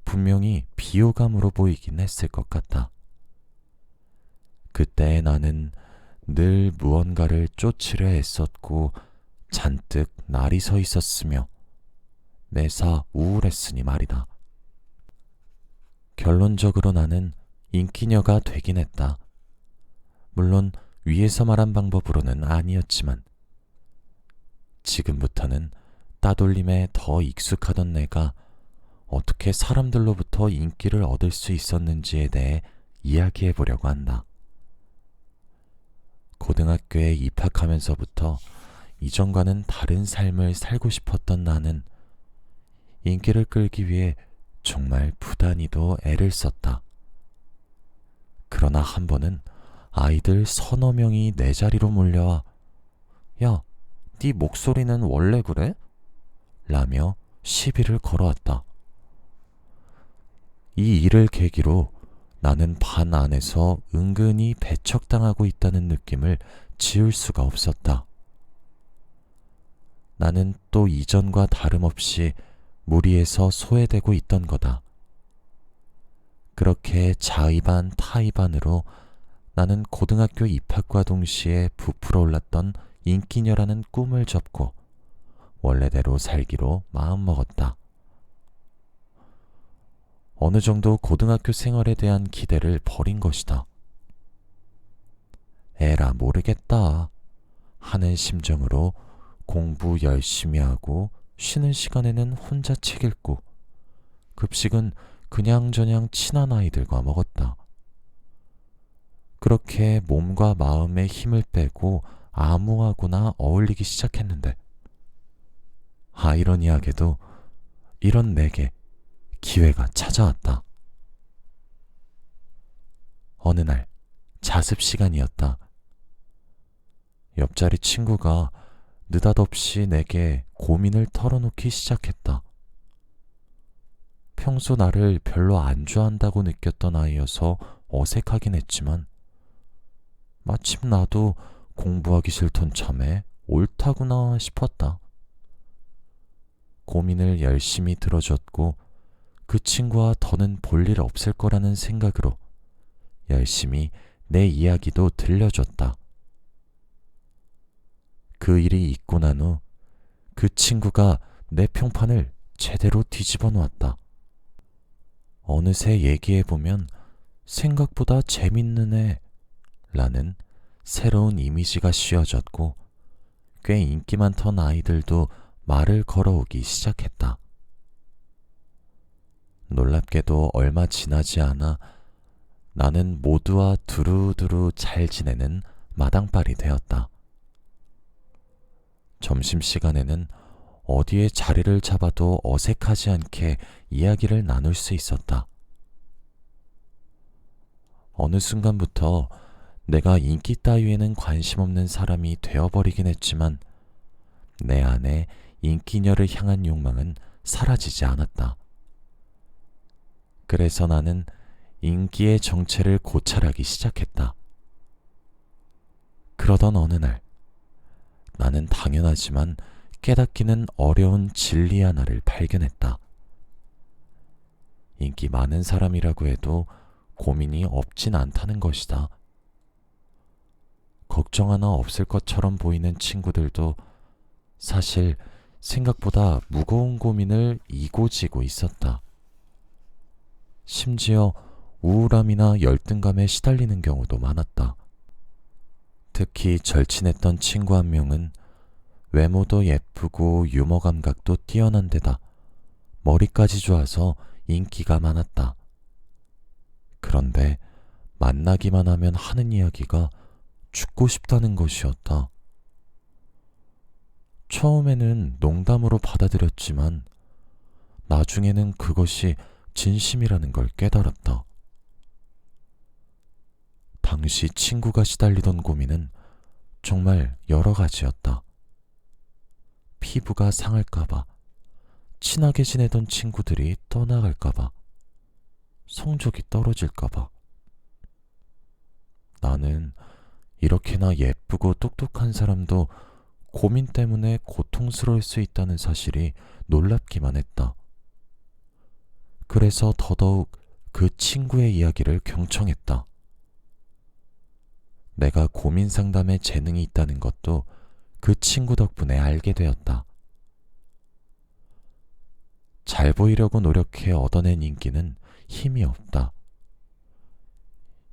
분명히 비호감으로 보이긴 했을 것 같다. 그때 나는 늘 무언가를 쫓으려 애썼고 잔뜩 날이 서 있었으며 매사 우울했으니 말이다. 결론적으로 나는 인기녀가 되긴 했다. 물론 위에서 말한 방법으로는 아니었지만 지금부터는 따돌림에 더 익숙하던 내가 어떻게 사람들로부터 인기를 얻을 수 있었는지에 대해 이야기해 보려고 한다. 고등학교에 입학하면서부터 이전과는 다른 삶을 살고 싶었던 나는 인기를 끌기 위해 정말 부단히도 애를 썼다. 그러나 한 번은 아이들 서너 명이 내 자리로 몰려와 야, 네 목소리는 원래 그래? 라며 시비를 걸어왔다. 이 일을 계기로 나는 반 안에서 은근히 배척당하고 있다는 느낌을 지울 수가 없었다. 나는 또 이전과 다름없이 무리에서 소외되고 있던 거다. 그렇게 자의반 타의반으로 나는 고등학교 입학과 동시에 부풀어 올랐던 인기녀라는 꿈을 접고 원래대로 살기로 마음먹었다. 어느 정도 고등학교 생활에 대한 기대를 버린 것이다. 에라 모르겠다 하는 심정으로 공부 열심히 하고 쉬는 시간에는 혼자 책 읽고 급식은 그냥저냥 친한 아이들과 먹었다. 그렇게 몸과 마음의 힘을 빼고 아무하고나 어울리기 시작했는데 아이러니하게도 이런 내게 기회가 찾아왔다. 어느 날 자습 시간이었다. 옆자리 친구가 느닷없이 내게 고민을 털어놓기 시작했다. 평소 나를 별로 안 좋아한다고 느꼈던 아이여서 어색하긴 했지만 마침 나도 공부하기 싫던 참에 옳다구나 싶었다. 고민을 열심히 들어줬고 그 친구와 더는 볼 일 없을 거라는 생각으로 열심히 내 이야기도 들려줬다. 그 일이 있고 난 후 그 친구가 내 평판을 제대로 뒤집어 놓았다. 어느새 얘기해보면 생각보다 재밌는 애 라는 새로운 이미지가 씌워졌고 꽤 인기 많던 아이들도 말을 걸어오기 시작했다. 놀랍게도 얼마 지나지 않아 나는 모두와 두루두루 잘 지내는 마당발이 되었다. 점심시간에는 어디에 자리를 잡아도 어색하지 않게 이야기를 나눌 수 있었다. 어느 순간부터 내가 인기 따위에는 관심 없는 사람이 되어버리긴 했지만 내 안에 인기녀를 향한 욕망은 사라지지 않았다. 그래서 나는 인기의 정체를 고찰하기 시작했다. 그러던 어느 날 나는 당연하지만 깨닫기는 어려운 진리 하나를 발견했다. 인기 많은 사람이라고 해도 고민이 없진 않다는 것이다. 걱정 하나 없을 것처럼 보이는 친구들도 사실 생각보다 무거운 고민을 이고지고 있었다. 심지어 우울함이나 열등감에 시달리는 경우도 많았다. 특히 절친했던 친구 한 명은 외모도 예쁘고 유머 감각도 뛰어난 데다 머리까지 좋아서 인기가 많았다. 그런데 만나기만 하면 하는 이야기가 죽고 싶다는 것이었다. 처음에는 농담으로 받아들였지만 나중에는 그것이 진심이라는 걸 깨달았다. 당시 친구가 시달리던 고민은 정말 여러 가지였다. 피부가 상할까봐, 친하게 지내던 친구들이 떠나갈까봐, 성적이 떨어질까봐. 나는 이렇게나 예쁘고 똑똑한 사람도 고민 때문에 고통스러울 수 있다는 사실이 놀랍기만 했다. 그래서 더더욱 그 친구의 이야기를 경청했다. 내가 고민 상담에 재능이 있다는 것도 그 친구 덕분에 알게 되었다. 잘 보이려고 노력해 얻어낸 인기는 힘이 없다.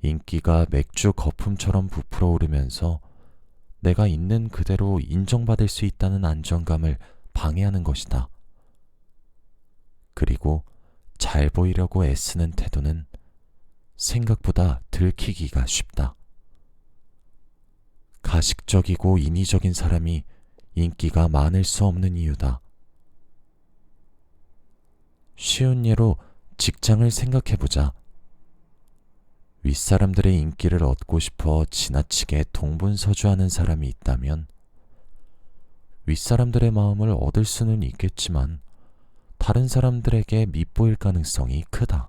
인기가 맥주 거품처럼 부풀어 오르면서 내가 있는 그대로 인정받을 수 있다는 안정감을 방해하는 것이다. 그리고 잘 보이려고 애쓰는 태도는 생각보다 들키기가 쉽다. 가식적이고 인위적인 사람이 인기가 많을 수 없는 이유다. 쉬운 예로 직장을 생각해보자. 윗사람들의 인기를 얻고 싶어 지나치게 동분서주하는 사람이 있다면 윗사람들의 마음을 얻을 수는 있겠지만 다른 사람들에게 밉보일 가능성이 크다.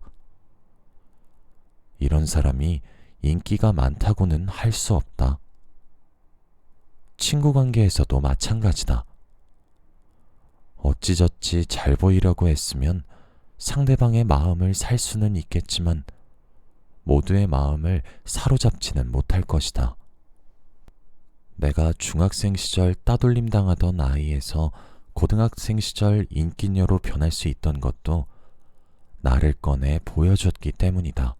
이런 사람이 인기가 많다고는 할 수 없다. 친구 관계에서도 마찬가지다. 어찌저찌 잘 보이려고 했으면 상대방의 마음을 살 수는 있겠지만 모두의 마음을 사로잡지는 못할 것이다. 내가 중학생 시절 따돌림 당하던 아이에서 고등학생 시절 인기녀로 변할 수 있던 것도 나를 꺼내 보여줬기 때문이다.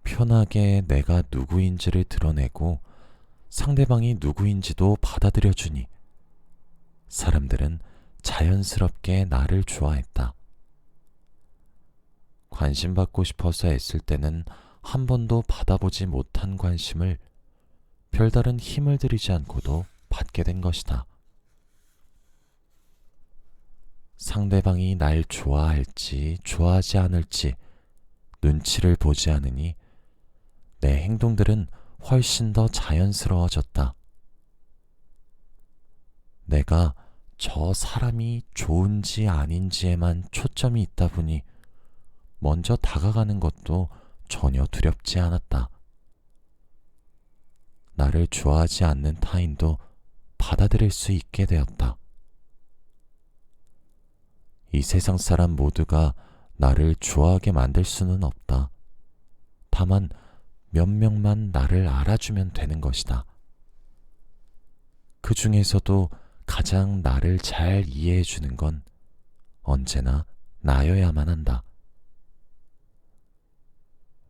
편하게 내가 누구인지를 드러내고 상대방이 누구인지도 받아들여주니 사람들은 자연스럽게 나를 좋아했다. 관심받고 싶어서 애쓸 때는 한 번도 받아보지 못한 관심을 별다른 힘을 들이지 않고도 받게 된 것이다. 상대방이 날 좋아할지 좋아하지 않을지 눈치를 보지 않으니 내 행동들은 훨씬 더 자연스러워졌다. 내가 저 사람이 좋은지 아닌지에만 초점이 있다 보니 먼저 다가가는 것도 전혀 두렵지 않았다. 나를 좋아하지 않는 타인도 받아들일 수 있게 되었다. 이 세상 사람 모두가 나를 좋아하게 만들 수는 없다. 다만 몇 명만 나를 알아주면 되는 것이다. 그 중에서도 가장 나를 잘 이해해주는 건 언제나 나여야만 한다.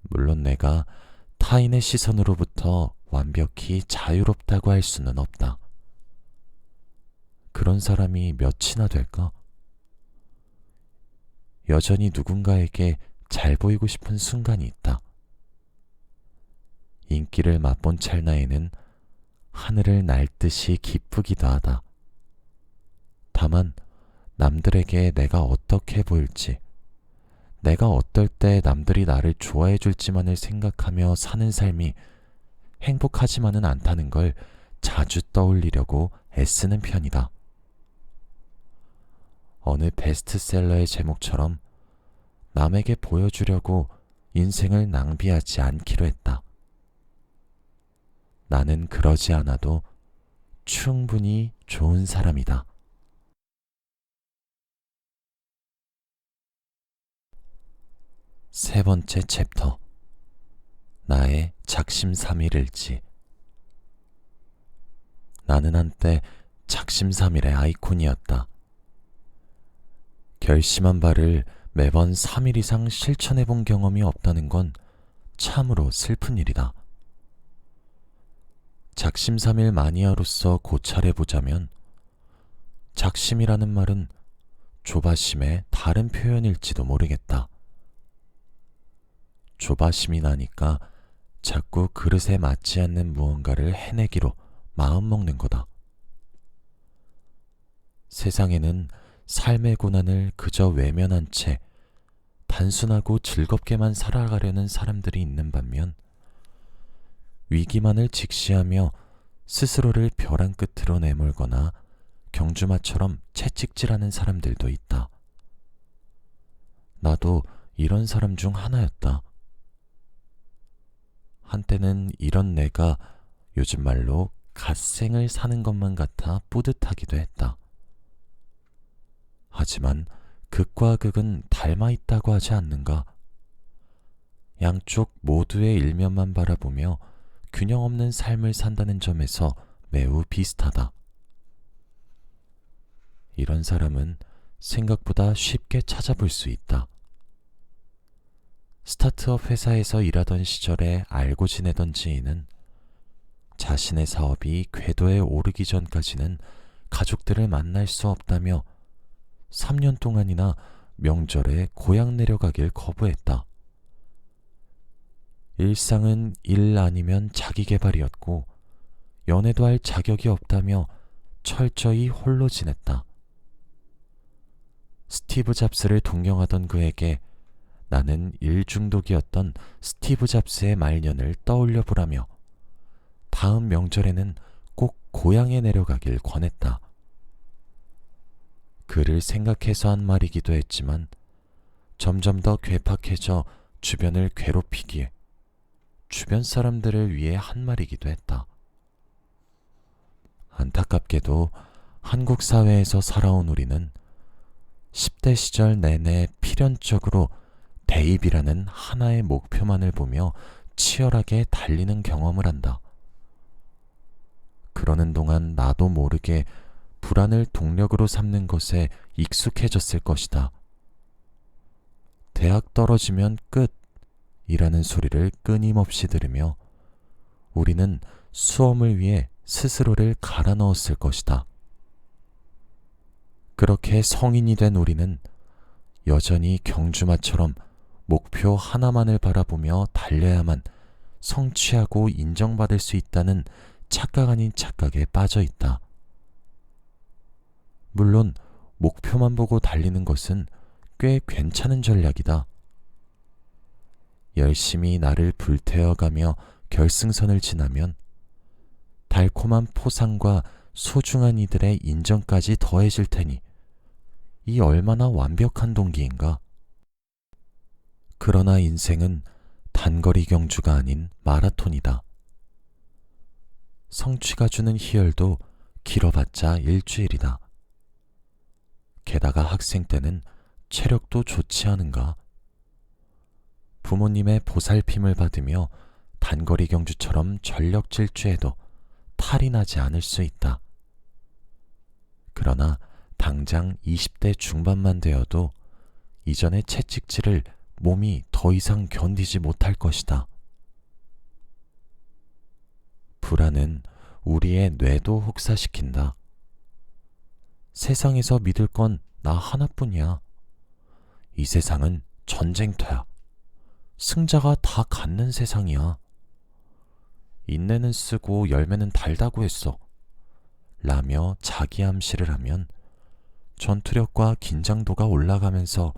물론 내가 타인의 시선으로부터 완벽히 자유롭다고 할 수는 없다. 그런 사람이 몇이나 될까? 여전히 누군가에게 잘 보이고 싶은 순간이 있다. 인기를 맛본 찰나에는 하늘을 날듯이 기쁘기도 하다. 다만 남들에게 내가 어떻게 보일지, 내가 어떨 때 남들이 나를 좋아해 줄지만을 생각하며 사는 삶이 행복하지만은 않다는 걸 자주 떠올리려고 애쓰는 편이다. 어느 베스트셀러의 제목처럼 남에게 보여주려고 인생을 낭비하지 않기로 했다. 나는 그러지 않아도 충분히 좋은 사람이다. 세 번째 챕터. 나의 작심삼일일지. 나는 한때 작심삼일의 아이콘이었다. 결심한 바를 매번 3일 이상 실천해본 경험이 없다는 건 참으로 슬픈 일이다. 작심삼일 마니아로서 고찰해보자면 작심이라는 말은 조바심의 다른 표현일지도 모르겠다. 조바심이 나니까 자꾸 그릇에 맞지 않는 무언가를 해내기로 마음먹는 거다. 세상에는 삶의 고난을 그저 외면한 채 단순하고 즐겁게만 살아가려는 사람들이 있는 반면 위기만을 직시하며 스스로를 벼랑 끝으로 내몰거나 경주마처럼 채찍질하는 사람들도 있다. 나도 이런 사람 중 하나였다. 한때는 이런 내가 요즘 말로 갓생을 사는 것만 같아 뿌듯하기도 했다. 하지만 극과 극은 닮아 있다고 하지 않는가? 양쪽 모두의 일면만 바라보며 균형 없는 삶을 산다는 점에서 매우 비슷하다. 이런 사람은 생각보다 쉽게 찾아볼 수 있다. 스타트업 회사에서 일하던 시절에 알고 지내던 지인은 자신의 사업이 궤도에 오르기 전까지는 가족들을 만날 수 없다며 3년 동안이나 명절에 고향 내려가길 거부했다. 일상은 일 아니면 자기 개발이었고 연애도 할 자격이 없다며 철저히 홀로 지냈다. 스티브 잡스를 동경하던 그에게 나는 일 중독이었던 스티브 잡스의 말년을 떠올려 보라며 다음 명절에는 꼭 고향에 내려가길 권했다. 그를 생각해서 한 말이기도 했지만 점점 더 괴팍해져 주변을 괴롭히기에 주변 사람들을 위해 한 말이기도 했다. 안타깝게도 한국 사회에서 살아온 우리는 10대 시절 내내 필연적으로 대입이라는 하나의 목표만을 보며 치열하게 달리는 경험을 한다. 그러는 동안 나도 모르게 불안을 동력으로 삼는 것에 익숙해졌을 것이다. 대학 떨어지면 끝이라는 소리를 끊임없이 들으며 우리는 수험을 위해 스스로를 갈아 넣었을 것이다. 그렇게 성인이 된 우리는 여전히 경주마처럼 목표 하나만을 바라보며 달려야만 성취하고 인정받을 수 있다는 착각 아닌 착각에 빠져 있다. 물론 목표만 보고 달리는 것은 꽤 괜찮은 전략이다. 열심히 나를 불태워가며 결승선을 지나면 달콤한 포상과 소중한 이들의 인정까지 더해질 테니 이 얼마나 완벽한 동기인가. 그러나 인생은 단거리 경주가 아닌 마라톤이다. 성취가 주는 희열도 길어봤자 일주일이다. 게다가 학생 때는 체력도 좋지 않은가. 부모님의 보살핌을 받으며 단거리 경주처럼 전력 질주해도 탈이 나지 않을 수 있다. 그러나 당장 20대 중반만 되어도 이전의 채찍질을 몸이 더 이상 견디지 못할 것이다. 불안은 우리의 뇌도 혹사시킨다. 세상에서 믿을 건 나 하나뿐이야. 이 세상은 전쟁터야. 승자가 다 갖는 세상이야. 인내는 쓰고 열매는 달다고 했어. 라며 자기 암시를 하면 전투력과 긴장도가 올라가면서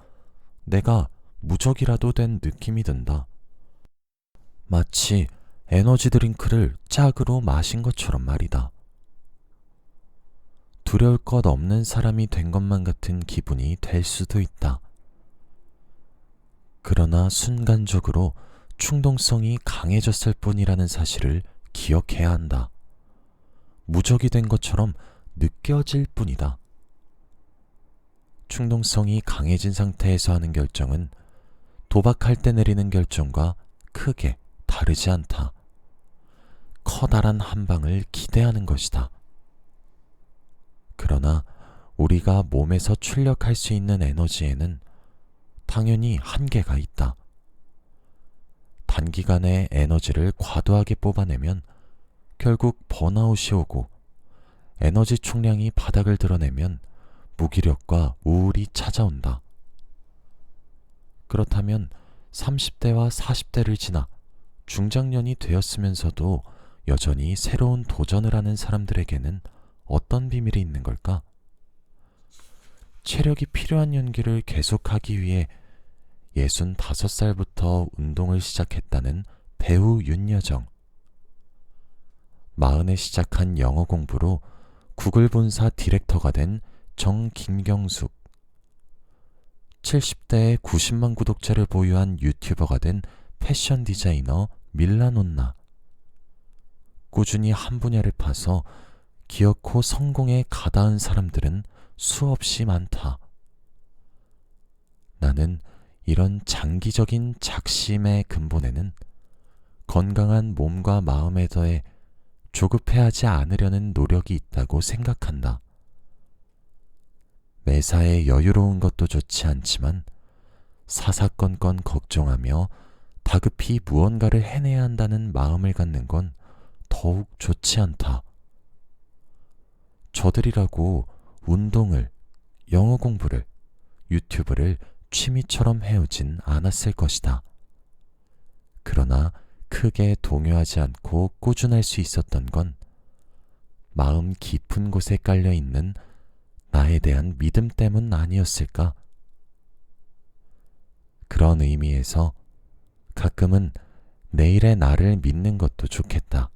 내가 무적이라도 된 느낌이 든다. 마치 에너지 드링크를 짝으로 마신 것처럼 말이다. 두려울 것 없는 사람이 된 것만 같은 기분이 될 수도 있다. 그러나 순간적으로 충동성이 강해졌을 뿐이라는 사실을 기억해야 한다. 무적이 된 것처럼 느껴질 뿐이다. 충동성이 강해진 상태에서 하는 결정은 도박할 때 내리는 결정과 크게 다르지 않다. 커다란 한 방을 기대하는 것이다. 그러나 우리가 몸에서 출력할 수 있는 에너지에는 당연히 한계가 있다. 단기간에 에너지를 과도하게 뽑아내면 결국 번아웃이 오고 에너지 총량이 바닥을 드러내면 무기력과 우울이 찾아온다. 그렇다면 30대와 40대를 지나 중장년이 되었으면서도 여전히 새로운 도전을 하는 사람들에게는 어떤 비밀이 있는 걸까? 체력이 필요한 연기를 계속하기 위해 65살부터 운동을 시작했다는 배우 윤여정. 40에 시작한 영어 공부로 구글 본사 디렉터가 된 정김경숙, 70대에 90만 구독자를 보유한 유튜버가 된 패션 디자이너 밀라논나. 꾸준히 한 분야를 파서 기어코 성공에 가닿은 사람들은 수없이 많다. 나는 이런 장기적인 작심의 근본에는 건강한 몸과 마음에 더해 조급해하지 않으려는 노력이 있다고 생각한다. 매사에 여유로운 것도 좋지 않지만 사사건건 걱정하며 다급히 무언가를 해내야 한다는 마음을 갖는 건 더욱 좋지 않다. 저들이라고 운동을, 영어 공부를, 유튜브를 취미처럼 해오진 않았을 것이다. 그러나 크게 동요하지 않고 꾸준할 수 있었던 건 마음 깊은 곳에 깔려있는 나에 대한 믿음 때문 아니었을까? 그런 의미에서 가끔은 내일의 나를 믿는 것도 좋겠다.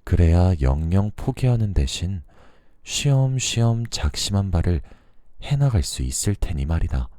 그래야 영영 포기하는 대신 쉬엄쉬엄 작심한 바를 해나갈 수 있을 테니 말이다.